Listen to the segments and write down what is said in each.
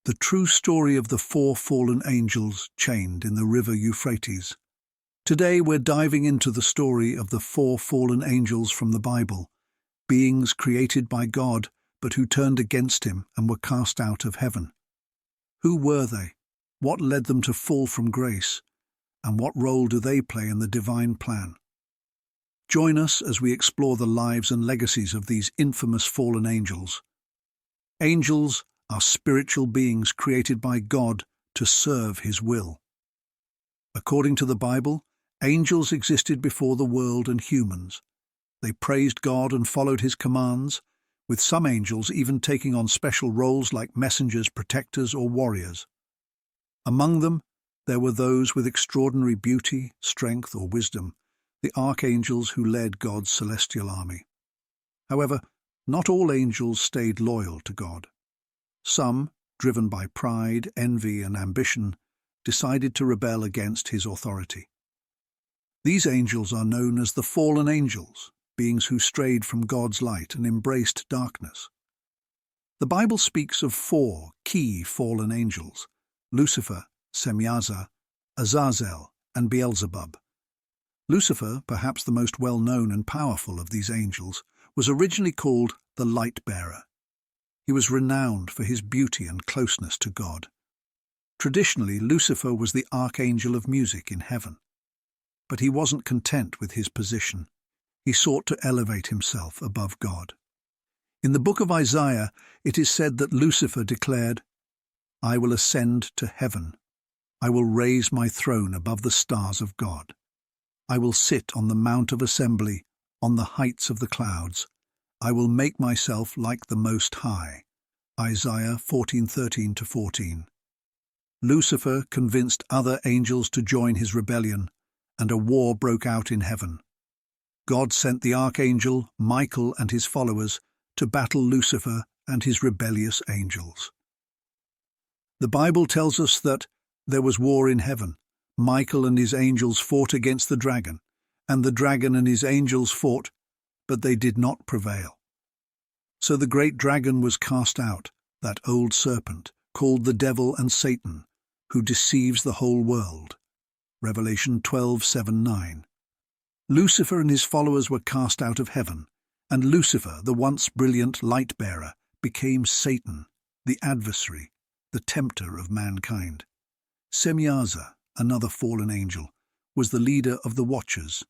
the true story of the four fallen angels chained in the River Euphrates. Today we're diving into the story of the four fallen angels from the Bible, beings created by God but who turned against him and were cast out of heaven. Who were they? What led them to fall from grace? And what role do they play in the divine plan? Join us as we explore the lives and legacies of these infamous fallen angels. Angels are spiritual beings created by God to serve his will. According to the Bible, angels existed before the world and humans. They praised God and followed his commands, with some angels even taking on special roles like messengers, protectors, or warriors. Among them, there were those with extraordinary beauty, strength, or wisdom, the archangels who led God's celestial army. However, not all angels stayed loyal to God. Some, driven by pride, envy, and ambition, decided to rebel against his authority. These angels are known as the fallen angels, beings who strayed from God's light and embraced darkness. The Bible speaks of four key fallen angels: Lucifer, Semyaza, Azazel, and Beelzebub. Lucifer, perhaps the most well-known and powerful of these angels, was originally called the Light-Bearer. He was renowned for his beauty and closeness to God. Traditionally, Lucifer was the archangel of music in heaven. But he wasn't content with his position. He sought to elevate himself above God. In the book of Isaiah, it is said that Lucifer declared, "I will ascend to heaven. I will raise my throne above the stars of God. I will sit on the mount of assembly, on the heights of the clouds. I will make myself like the Most High." Isaiah 14:13-14. Lucifer convinced other angels to join his rebellion, and a war broke out in heaven. God sent the archangel Michael and his followers to battle Lucifer and his rebellious angels. The Bible tells us that there was war in heaven. Michael and his angels fought against the dragon, and the dragon and his angels fought, but they did not prevail. So the great dragon was cast out, that old serpent, called the devil and Satan, who deceives the whole world. Revelation 12:7-9. Lucifer and his followers were cast out of heaven, and Lucifer, the once brilliant light-bearer, became Satan, the adversary, the tempter of mankind. Semyaza, another fallen angel, was the leader of the Watchers,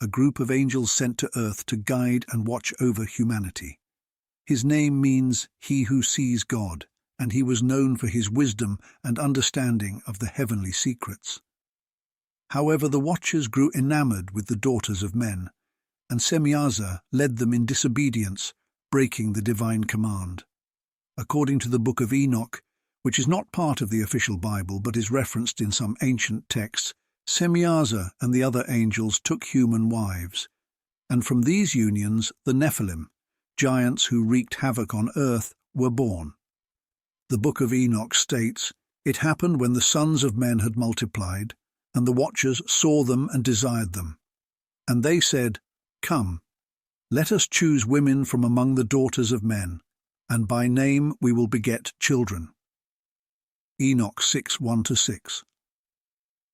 a group of angels sent to earth to guide and watch over humanity. His name means "he who sees God," and he was known for his wisdom and understanding of the heavenly secrets. However, the Watchers grew enamored with the daughters of men, and Semyaza led them in disobedience, breaking the divine command. According to the book of Enoch, which is not part of the official Bible but is referenced in some ancient texts, Semyaza and the other angels took human wives, and from these unions the Nephilim, giants who wreaked havoc on earth, were born. The book of Enoch states, "It happened when the sons of men had multiplied, and the Watchers saw them and desired them. And they said, 'Come, let us choose women from among the daughters of men, and by name we will beget children.'" Enoch 6:1-6.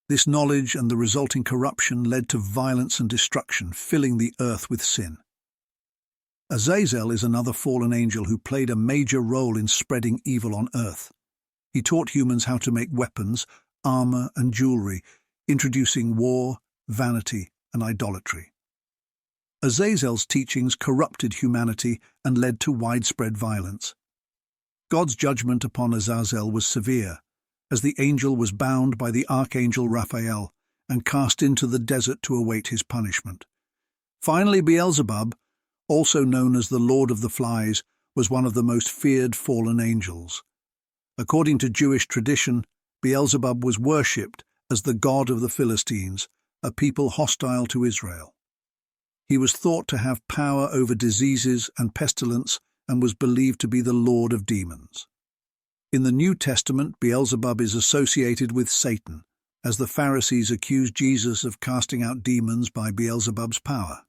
This knowledge and the resulting corruption led to violence and destruction, filling the earth with sin. Azazel is another fallen angel who played a major role in spreading evil on earth. He taught humans how to make weapons, armor, and jewelry, introducing war, vanity, and idolatry. Azazel's teachings corrupted humanity and led to widespread violence. God's judgment upon Azazel was severe, as the angel was bound by the archangel Raphael and cast into the desert to await his punishment. Finally, Beelzebub, also known as the Lord of the Flies, was one of the most feared fallen angels. According to Jewish tradition, Beelzebub was worshipped as the god of the Philistines, a people hostile to Israel. He was thought to have power over diseases and pestilence and was believed to be the lord of demons. In the New Testament, Beelzebub is associated with Satan, as the Pharisees accused Jesus of casting out demons by Beelzebub's power.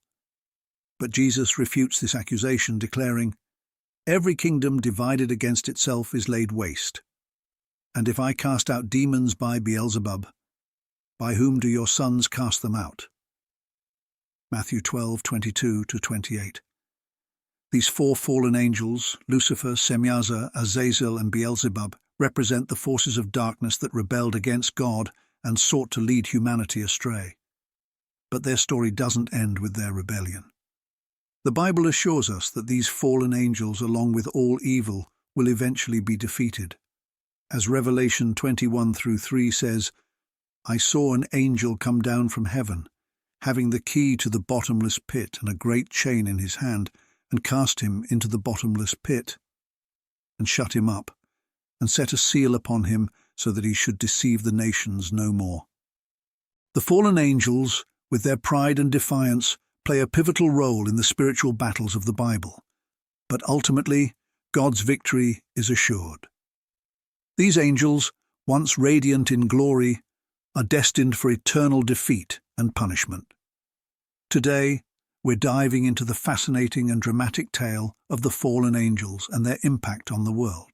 But Jesus refutes this accusation, declaring, "Every kingdom divided against itself is laid waste, And if I cast out demons by Beelzebub, by whom do your sons cast them out? Matthew 12:22-28. These four fallen angels, Lucifer, Semyaza, Azazel, and Beelzebub, represent the forces of darkness that rebelled against God and sought to lead humanity astray. But their story doesn't end with their rebellion. The Bible assures us that these fallen angels, along with all evil, will eventually be defeated. As Revelation 21:3 says, I saw an angel come down from heaven, having the key to the bottomless pit and a great chain in his hand, and cast him into the bottomless pit, and shut him up, and set a seal upon him, so that he should deceive the nations no more. The fallen angels, with their pride and defiance, play a pivotal role in the spiritual battles of the Bible. But ultimately, God's victory is assured. These angels, once radiant in glory, are destined for eternal defeat and punishment. Today, we're diving into the fascinating and dramatic tale of the fallen angels and their impact on the world.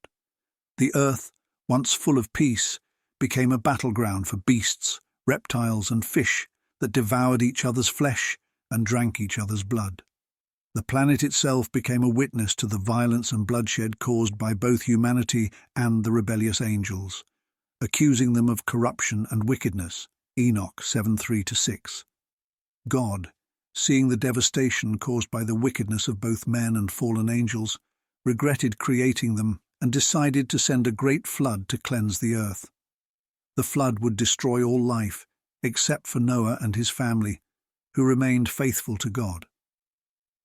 The earth, once full of peace, became a battleground for beasts, reptiles, and fish that devoured each other's flesh and drank each other's blood. The planet itself became a witness to the violence and bloodshed caused by both humanity and the rebellious angels, accusing them of corruption and wickedness. Enoch 7:3-6. God, seeing the devastation caused by the wickedness of both men and fallen angels, regretted creating them and decided to send a great flood to cleanse the earth. The flood would destroy all life, except for Noah and his family, who remained faithful to God.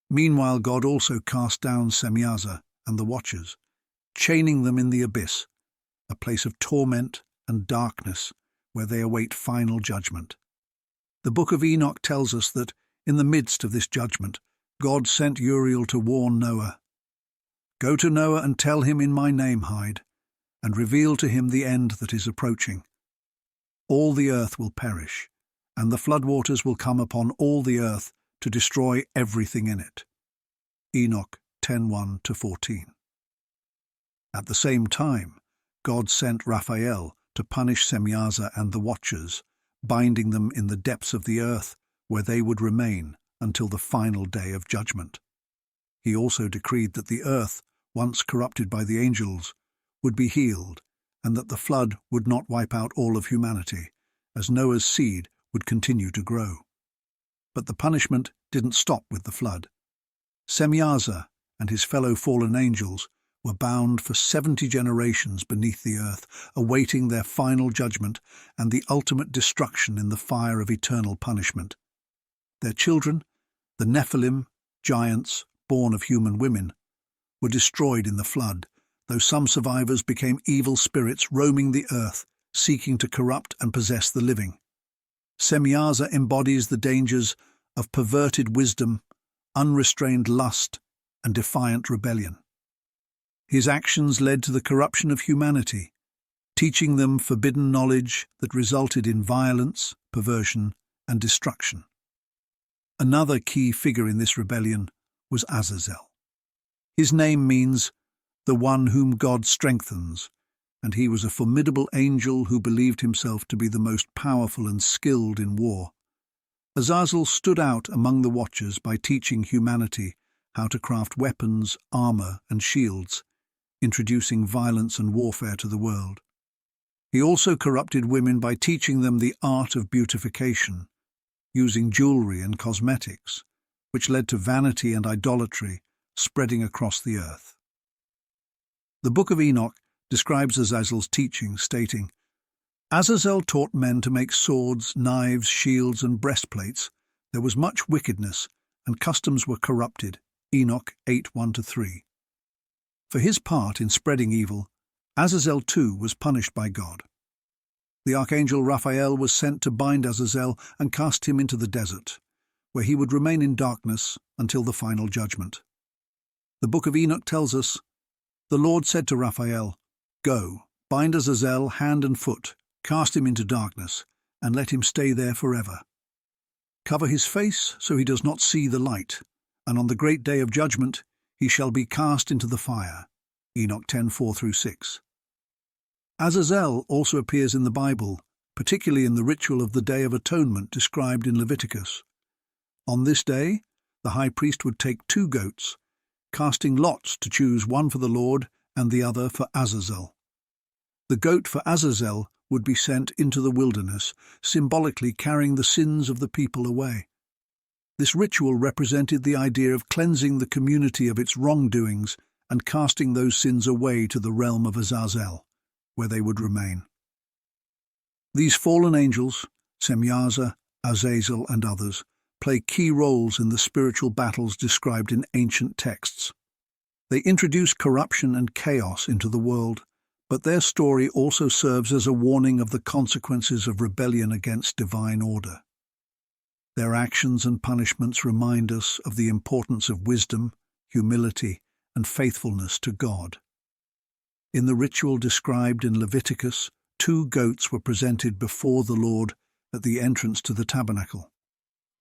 Meanwhile, God also cast down Semyaza and the Watchers, chaining them in the abyss, a place of torment and darkness where they await final judgment. The book of Enoch tells us that, in the midst of this judgment, God sent Uriel to warn Noah. Go to Noah and tell him in my name hide, and reveal to him the end that is approaching. All the earth will perish, and the floodwaters will come upon all the earth to destroy everything in it. Enoch 10:1-14. At the same time, God sent Raphael to punish Semyaza and the Watchers, binding them in the depths of the earth, where they would remain until the final day of judgment. He also decreed that the earth, once corrupted by the angels, would be healed, and that the flood would not wipe out all of humanity, as Noah's seed would continue to grow. But the punishment didn't stop with the flood. Semyaza and his fellow fallen angels were bound for 70 generations beneath the earth, awaiting their final judgment and the ultimate destruction in the fire of eternal punishment. Their children, the Nephilim, giants born of human women, were destroyed in the flood, though some survivors became evil spirits roaming the earth, seeking to corrupt and possess the living. Semyaza embodies the dangers of perverted wisdom, unrestrained lust, and defiant rebellion. His actions led to the corruption of humanity, teaching them forbidden knowledge that resulted in violence, perversion, and destruction. Another key figure in this rebellion was Azazel. His name means the one whom God strengthens, and he was a formidable angel who believed himself to be the most powerful and skilled in war. Azazel stood out among the Watchers by teaching humanity how to craft weapons, armor, and shields, introducing violence and warfare to the world. He also corrupted women by teaching them the art of beautification, using jewelry and cosmetics, which led to vanity and idolatry spreading across the earth. The book of Enoch describes Azazel's teaching, stating, Azazel taught men to make swords, knives, shields, and breastplates. There was much wickedness, and customs were corrupted. Enoch 8:1-3. For his part in spreading evil, Azazel too was punished by God. The archangel Raphael was sent to bind Azazel and cast him into the desert, where he would remain in darkness until the final judgment. The book of Enoch tells us, the Lord said to Raphael, Go, bind Azazel hand and foot, cast him into darkness, and let him stay there forever. Cover his face so he does not see the light, and on the great day of judgment he shall be cast into the fire. Enoch 10:4-6. Azazel also appears in the Bible, particularly in the ritual of the Day of Atonement described in Leviticus. On this day, the high priest would take 2 goats, casting lots to choose one for the Lord and the other for Azazel. The goat for Azazel would be sent into the wilderness, symbolically carrying the sins of the people away. This ritual represented the idea of cleansing the community of its wrongdoings and casting those sins away to the realm of Azazel, where they would remain. These fallen angels, Semyaza, Azazel, and others, play key roles in the spiritual battles described in ancient texts. They introduce corruption and chaos into the world, but their story also serves as a warning of the consequences of rebellion against divine order. Their actions and punishments remind us of the importance of wisdom, humility, and faithfulness to God. In the ritual described in Leviticus, 2 goats were presented before the Lord at the entrance to the tabernacle.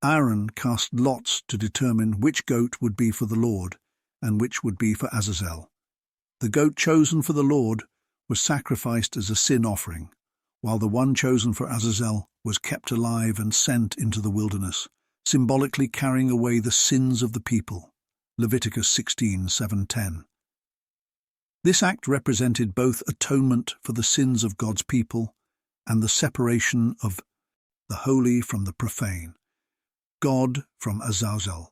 Aaron cast lots to determine which goat would be for the Lord and which would be for Azazel. The goat chosen for the Lord was sacrificed as a sin offering, while the one chosen for Azazel was kept alive and sent into the wilderness, symbolically carrying away the sins of the people. Leviticus 16:7-10. This act represented both atonement for the sins of God's people and the separation of the holy from the profane, God from Azazel.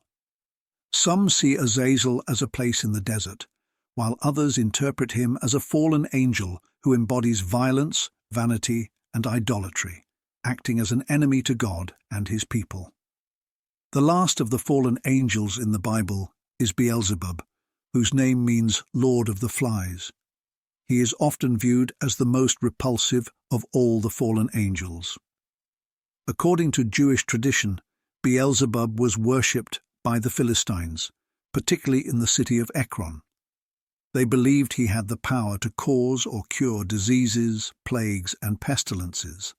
Some see Azazel as a place in the desert, while others interpret him as a fallen angel who embodies violence, vanity, and idolatry, acting as an enemy to God and his people. The last of the fallen angels in the Bible is Beelzebub, whose name means Lord of the Flies. He is often viewed as the most repulsive of all the fallen angels. According to Jewish tradition, Beelzebub was worshipped by the Philistines, particularly in the city of Ekron. They believed he had the power to cause or cure diseases, plagues, and pestilences.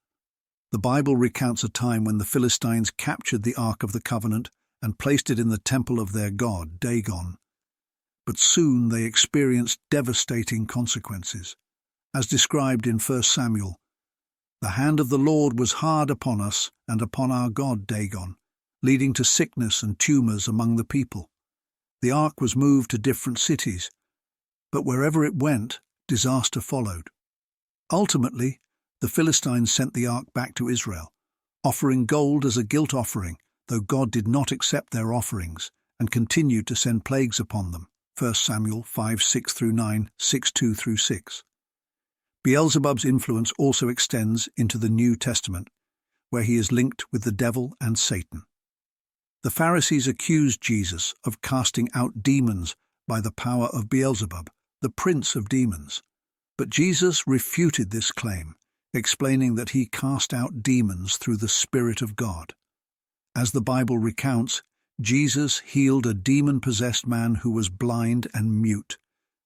The Bible recounts a time when the Philistines captured the Ark of the Covenant and placed it in the temple of their god, Dagon. But soon they experienced devastating consequences. As described in 1 Samuel, "The hand of the Lord was hard upon us and upon our god Dagon, leading to sickness and tumors among the people. The ark was moved to different cities, but wherever it went, disaster followed. Ultimately, the Philistines sent the ark back to Israel, offering gold as a guilt offering, though God did not accept their offerings and continued to send plagues upon them. 1 Samuel 5:6-9, 6:2-6. Beelzebub's influence also extends into the New Testament, where he is linked with the devil and Satan. The Pharisees accused Jesus of casting out demons by the power of Beelzebub, the prince of demons. But Jesus refuted this claim, explaining that he cast out demons through the Spirit of God. As the Bible recounts, Jesus healed a demon-possessed man who was blind and mute,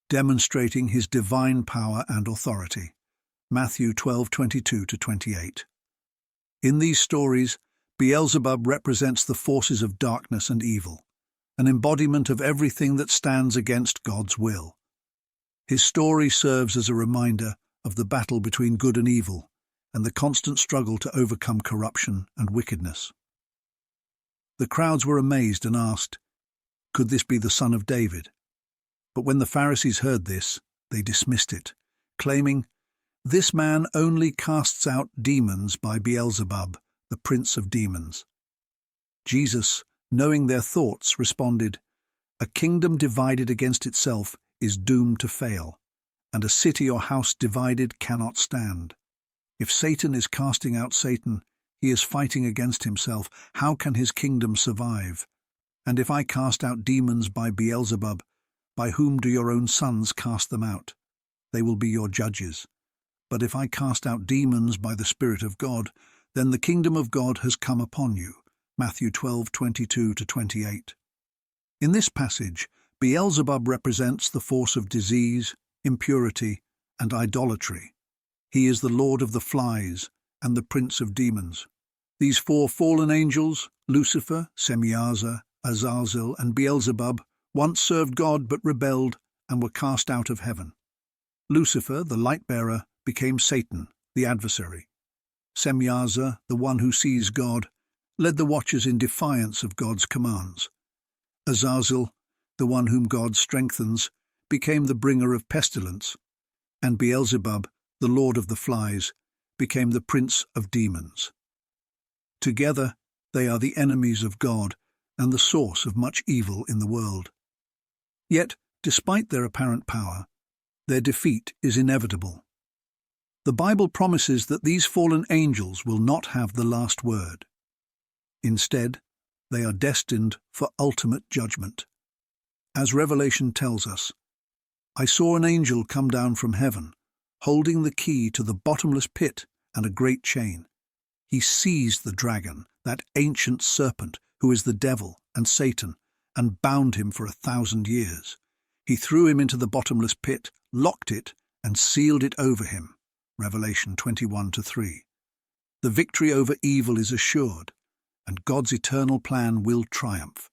demonstrating his divine power and authority. Matthew 12:22-28. In these stories, Beelzebub represents the forces of darkness and evil, an embodiment of everything that stands against God's will. His story serves as a reminder of the battle between good and evil and the constant struggle to overcome corruption and wickedness. The crowds were amazed and asked, "Could this be the son of David?" But when the Pharisees heard this, they dismissed it, claiming, "This man only casts out demons by Beelzebub, the prince of demons." Jesus, knowing their thoughts, responded, "A kingdom divided against itself is doomed to fail, and a city or house divided cannot stand. If Satan is casting out Satan, he is fighting against himself. How can his kingdom survive? And if I cast out demons by Beelzebub, by whom do your own sons cast them out? They will be your judges. But if I cast out demons by the Spirit of God, then the kingdom of God has come upon you." Matthew 12:22-28. In this passage, Beelzebub represents the force of disease, impurity, and idolatry. He is the Lord of the Flies and the Prince of Demons. These 4 fallen angels, Lucifer, Semyaza, Azazel, and Beelzebub, once served God but rebelled and were cast out of heaven. Lucifer, the light-bearer, became Satan, the adversary. Semyaza, the one who sees God, led the watchers in defiance of God's commands. Azazel, the one whom God strengthens, became the bringer of pestilence, and Beelzebub, the lord of the flies, became the prince of demons. Together, they are the enemies of God and the source of much evil in the world. Yet, despite their apparent power, their defeat is inevitable. The Bible promises that these fallen angels will not have the last word. Instead, they are destined for ultimate judgment. As Revelation tells us, "I saw an angel come down from heaven, holding the key to the bottomless pit and a great chain. He seized the dragon, that ancient serpent who is the devil and Satan, and bound him for 1,000 years. He threw him into the bottomless pit, locked it, and sealed it over him." Revelation 21-3. The victory over evil is assured, and God's eternal plan will triumph.